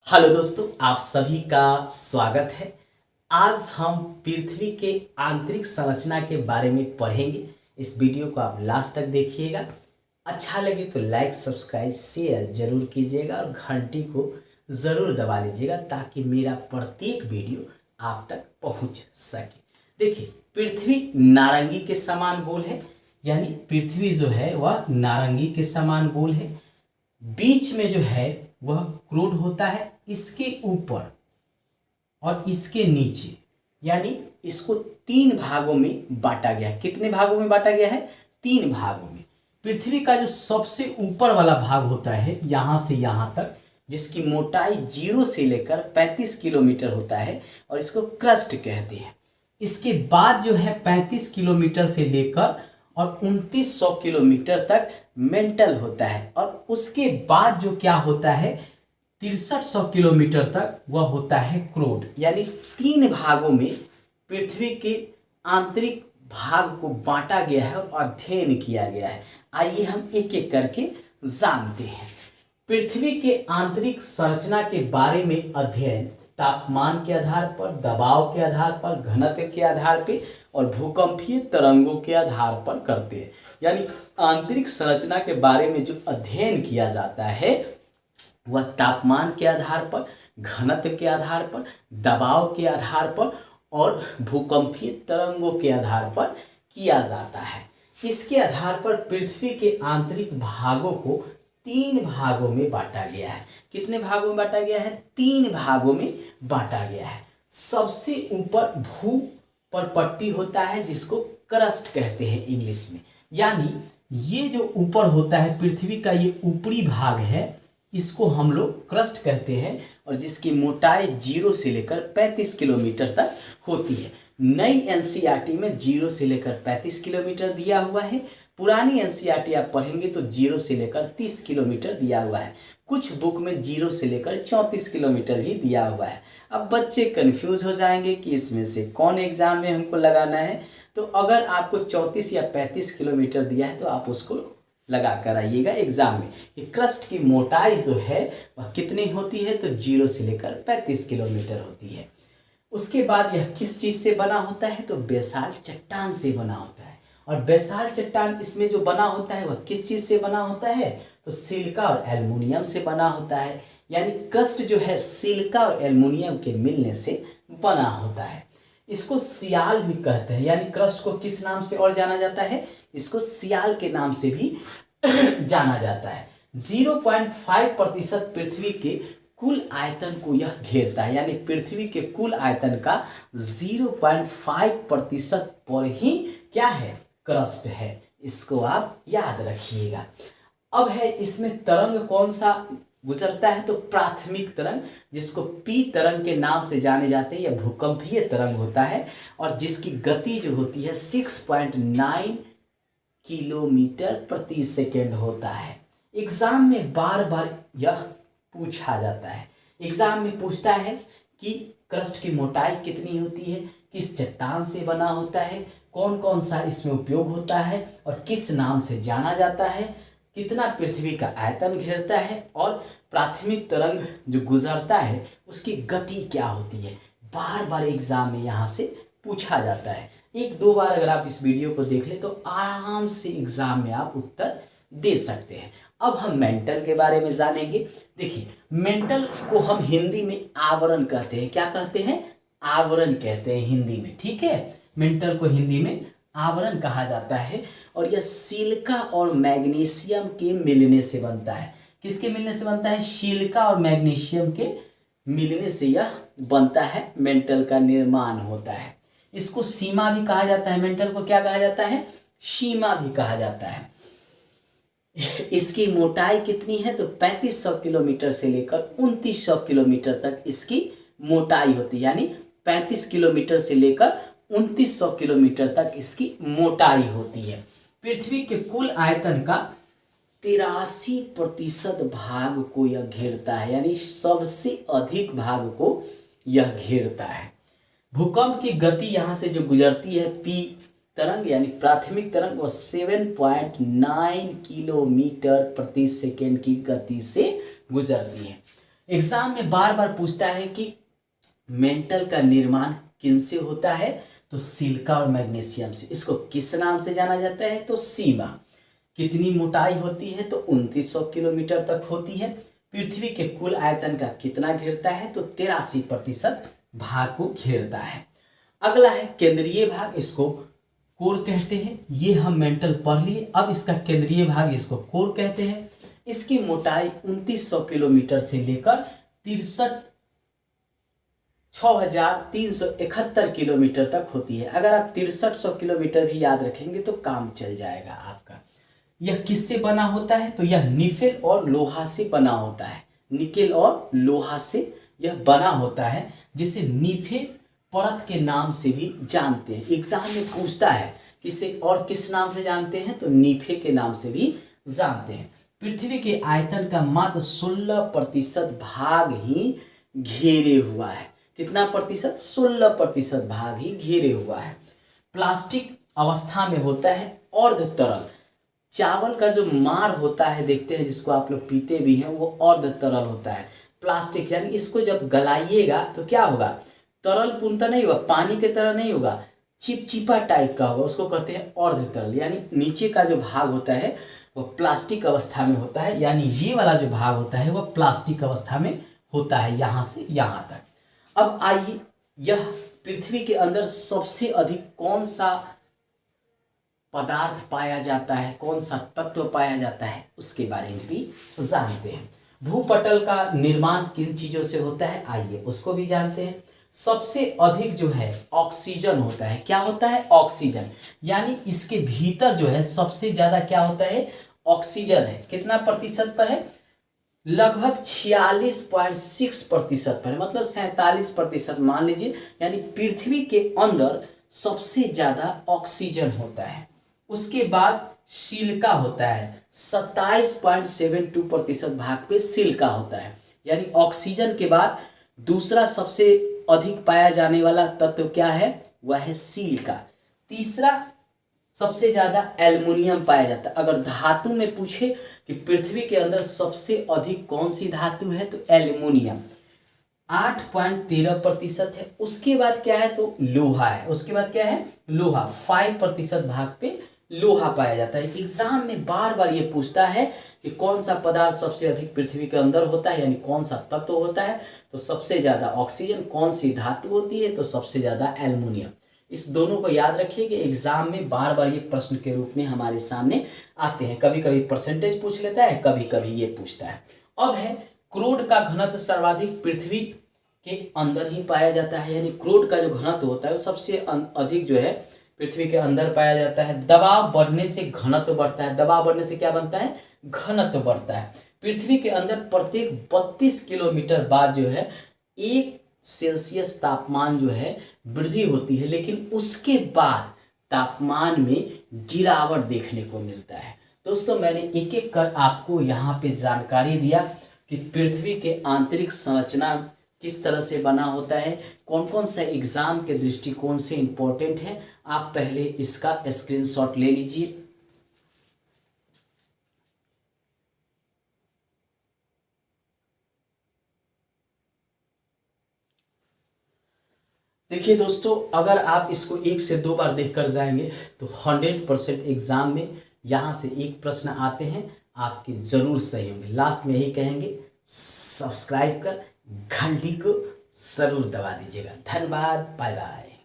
Hello दोस्तों, आप सभी का स्वागत है। आज हम पृथ्वी के आंतरिक संरचना के बारे में पढ़ेंगे। इस वीडियो को आप लास्ट तक देखिएगा। अच्छा लगे तो लाइक, सब्सक्राइब, शेयर जरूर कीजिएगा और घंटी को ज़रूर दबा लीजिएगा ताकि मेरा प्रत्येक वीडियो आप तक पहुंच सके। देखिए, पृथ्वी नारंगी के समान गोल है, यानी पृथ्वी जो है वह नारंगी के समान गोल है। बीच में जो है वह क्रूड होता है, इसके ऊपर और इसके नीचे, यानी इसको तीन भागों में बांटा गया है। कितने भागों में बांटा गया है? तीन भागों में। पृथ्वी का जो सबसे ऊपर वाला भाग होता है यहां से यहां तक, जिसकी मोटाई 0 से लेकर 35 किलोमीटर होता है और इसको क्रस्ट कहते हैं। इसके बाद जो है 35 किलोमीटर से लेकर और 2900 किलोमीटर तक मेंटल होता है, और उसके बाद जो क्या होता है 6300 किलोमीटर तक वह होता है क्रोड। यानी तीन भागों में पृथ्वी के आंतरिक भाग को बांटा गया है और अध्ययन किया गया है। आइए हम एक एक करके जानते हैं। पृथ्वी के आंतरिक संरचना के बारे में अध्ययन तापमान के आधार पर, दबाव के आधार पर, घनत्व के आधार पर और भूकंपीय तरंगों के आधार पर करते हैं। यानी आंतरिक संरचना के बारे में जो अध्ययन किया जाता है वह तापमान के आधार पर, घनत्व के आधार पर, दबाव के आधार पर और भूकंपीय तरंगों के आधार पर किया जाता है। इसके आधार पर पृथ्वी के आंतरिक भागों को तीन भागों में बांटा गया है। कितने भागों में बांटा गया है? तीन भागों में बांटा गया है। सबसे ऊपर भू पर पट्टी होता है जिसको क्रस्ट कहते हैं इंग्लिश में। यानी ये जो ऊपर होता है पृथ्वी का, ये ऊपरी भाग है, इसको हम लोग क्रस्ट कहते हैं और जिसकी मोटाई 0 से लेकर 35 किलोमीटर तक होती है। नई एनसीईआरटी में 0 से लेकर 35 किलोमीटर दिया हुआ है। पुरानी एनसीईआरटी आप पढ़ेंगे तो 0 से लेकर 30 किलोमीटर दिया हुआ है। कुछ बुक में 0 से लेकर 34 किलोमीटर ही दिया हुआ है। अब बच्चे कंफ्यूज हो जाएंगे कि इसमें से कौन एग्जाम में हमको लगाना है। तो अगर आपको 34 या 35 किलोमीटर दिया है तो आप उसको लगा कर आइएगा एग्जाम में। ये क्रस्ट की मोटाई जो है वह कितनी होती है? तो 0 से लेकर 35 किलोमीटर होती है। उसके बाद यह किस चीज़ से बना होता है? तो बेसाल्ट चट्टान से बना होता है। और बेसाल्ट चट्टान इसमें जो बना होता है वह किस चीज़ से बना होता है? तो सिलिका और एल्युमिनियम से बना होता है। यानी क्रस्ट जो है सिलिका और एल्युमिनियम के मिलने से बना होता है। इसको सियाल भी कहते हैं। यानी क्रस्ट को किस नाम से और जाना जाता है? इसको सियाल के नाम से भी जाना जाता है। 0.5% पृथ्वी के कुल आयतन को यह घेरता है। यानी पृथ्वी के कुल आयतन का 0.5% पर ही क्या है? क्रस्ट है। इसको आप याद रखिएगा। अब है इसमें तरंग कौन सा गुजरता है? तो प्राथमिक तरंग, जिसको पी तरंग के नाम से जाने जाते हैं, यह भूकंपीय तरंग होता है और जिसकी गति जो होती है 6.9 किलोमीटर प्रति सेकेंड होता है। एग्जाम में बार बार यह पूछा जाता है। एग्जाम में पूछता है कि क्रस्ट की मोटाई कितनी होती है, किस चट्टान से बना होता है, कौन कौन सा इसमें उपयोग होता है और किस नाम से जाना जाता है, कितना पृथ्वी का आयतन घेरता है और प्राथमिक तरंग जो गुजरता है उसकी गति क्या होती है। बार बार एग्जाम में यहाँ से पूछा जाता है। एक दो बार अगर आप इस वीडियो को देख लें तो आराम से एग्जाम में आप उत्तर दे सकते हैं। अब हम मेंटल के बारे में जानेंगे। देखिए, मेंटल को हम हिंदी में आवरण कहते हैं। क्या कहते हैं? आवरण कहते हैं हिंदी में। ठीक है, मेंटल को हिंदी में आवरण कहा जाता है और यह सिलिका और मैग्नीशियम के मिलने से बनता है। किसके मिलने से बनता है? सिलिका और मैग्नीशियम के मिलने से यह बनता है, मेंटल का निर्माण होता है। इसको सीमा भी कहा जाता है। मेंटल को क्या कहा जाता है? सीमा भी कहा जाता है। इसकी मोटाई कितनी है? तो 3500 किलोमीटर से लेकर 2900 किलोमीटर तक इसकी मोटाई होती है। यानी 35 किलोमीटर से लेकर 2900 किलोमीटर तक इसकी मोटाई होती है। पृथ्वी के कुल आयतन का 83% भाग को यह घेरता है। यानी सबसे अधिक भाग को यह घेरता है। भूकंप की गति यहाँ से जो गुजरती है पी तरंग यानी प्राथमिक तरंग, वह 7.9 किलोमीटर प्रति सेकेंड की गति से गुजरती है। एग्जाम में बार बार पूछता है कि मेंटल का निर्माण किन से होता है, तो सिलिका और मैग्नीशियम से। इसको किस नाम से जाना जाता है, तो सीमा। कितनी मोटाई होती है, तो 2900 किलोमीटर तक होती है। पृथ्वी के कुल आयतन का कितना घेरता है, तो 83% भाग को घेरता है। अगला है केंद्रीय भाग, इसको कोर कहते हैं। ये हम मेंटल पढ़ लिए। अब इसका केंद्रीय भाग, इसको कोर कहते हैं। इसकी मोटाई 2900 किलोमीटर से लेकर 6371 किलोमीटर तक होती है। अगर आप 6300 किलोमीटर भी याद रखेंगे तो काम चल जाएगा आपका। यह किससे बना होता है, तो यह निकेल और लोहा से बना होता है। निकेल और लोहा से यह बना होता है, जिसे नीफे परत के नाम से भी जानते हैं। एग्जाम में पूछता है किसे और किस नाम से जानते हैं, तो नीफे के नाम से भी जानते हैं। पृथ्वी के आयतन का मात्र 16% भाग ही घेरे हुआ है। कितना प्रतिशत, 16% भाग ही घेरे हुआ है। प्लास्टिक अवस्था में होता है अर्ध तरल। चावल का जो मार होता है, देखते हैं जिसको आप लोग पीते भी हैं, वो अर्ध तरल होता है। प्लास्टिक यानी इसको जब गलाइएगा तो क्या होगा, तरल पूर्णतः नहीं होगा, पानी के तरह नहीं होगा, चिपचिपा टाइप का होगा, उसको कहते हैं अर्ध तरल। यानी नीचे का जो भाग होता है वो प्लास्टिक अवस्था में होता है, यानी ये वाला जो भाग होता है वह प्लास्टिक अवस्था में होता है, यहाँ से यहाँ तक। अब आइए, यह पृथ्वी के अंदर सबसे अधिक कौन सा पदार्थ पाया जाता है, कौन सा तत्व पाया जाता है, उसके बारे में भी जानते हैं। भूपटल का निर्माण किन चीजों से होता है, आइए उसको भी जानते हैं। सबसे अधिक जो है ऑक्सीजन होता है। क्या होता है, ऑक्सीजन। यानी इसके भीतर जो है सबसे ज्यादा क्या होता है, ऑक्सीजन है। कितना प्रतिशत पर है, लगभग 46.6% पर है, मतलब 47% मान लीजिए। यानी पृथ्वी के अंदर सबसे ज्यादा ऑक्सीजन होता है। उसके बाद सिलिका होता है, 27.72% भाग पे सिलिका होता है। यानी ऑक्सीजन के बाद दूसरा सबसे अधिक पाया जाने वाला तत्व क्या है, वह है सिलिका। तीसरा सबसे ज्यादा एल्युमिनियम पाया जाता है। अगर धातु में पूछे कि पृथ्वी के अंदर सबसे अधिक कौन सी धातु है, तो एल्युमिनियम 8.13% है। उसके बाद क्या है, तो लोहा है। उसके बाद क्या है, लोहा 5% भाग पे लोहा पाया जाता है। एग्जाम में बार बार ये पूछता है कि कौन सा पदार्थ सबसे अधिक पृथ्वी के अंदर होता है, यानी कौन सा तत्व होता है, तो सबसे ज्यादा ऑक्सीजन। कौन सी धातु होती है, तो सबसे ज्यादा एल्युमिनियम। इस दोनों को याद रखिए कि एग्जाम में बार बार ये प्रश्न के रूप में हमारे सामने आते हैं। कभी कभी परसेंटेज पूछ लेता है, कभी कभी ये पूछता है। अब है क्रोड का घनत्व सर्वाधिक पृथ्वी के अंदर ही पाया जाता है। यानी क्रोड का जो घनत्व होता है वो सबसे अधिक जो है पृथ्वी के अंदर पाया जाता है। दबाव बढ़ने से घनत्व बढ़ता है। दबाव बढ़ने से क्या बनता है, घनत्व बढ़ता है। पृथ्वी के अंदर प्रत्येक 32 किलोमीटर बाद जो है 1 सेल्सियस तापमान जो है वृद्धि होती है, लेकिन उसके बाद तापमान में गिरावट देखने को मिलता है। दोस्तों, मैंने एक एक कर आपको यहाँ पे जानकारी दिया कि पृथ्वी के आंतरिक संरचना किस तरह से बना होता है, कौन कौन सा एग्जाम के दृष्टिकोण से इम्पोर्टेंट है। आप पहले इसका स्क्रीनशॉट ले लीजिए। देखिए दोस्तों, अगर आप इसको 1 से 2 बार देखकर जाएंगे तो 100% एग्जाम में यहाँ से एक प्रश्न आते हैं, आपके जरूर सही होंगे। लास्ट में यही कहेंगे, सब्सक्राइब कर घंटी को जरूर दबा दीजिएगा। धन्यवाद, बाय बाय।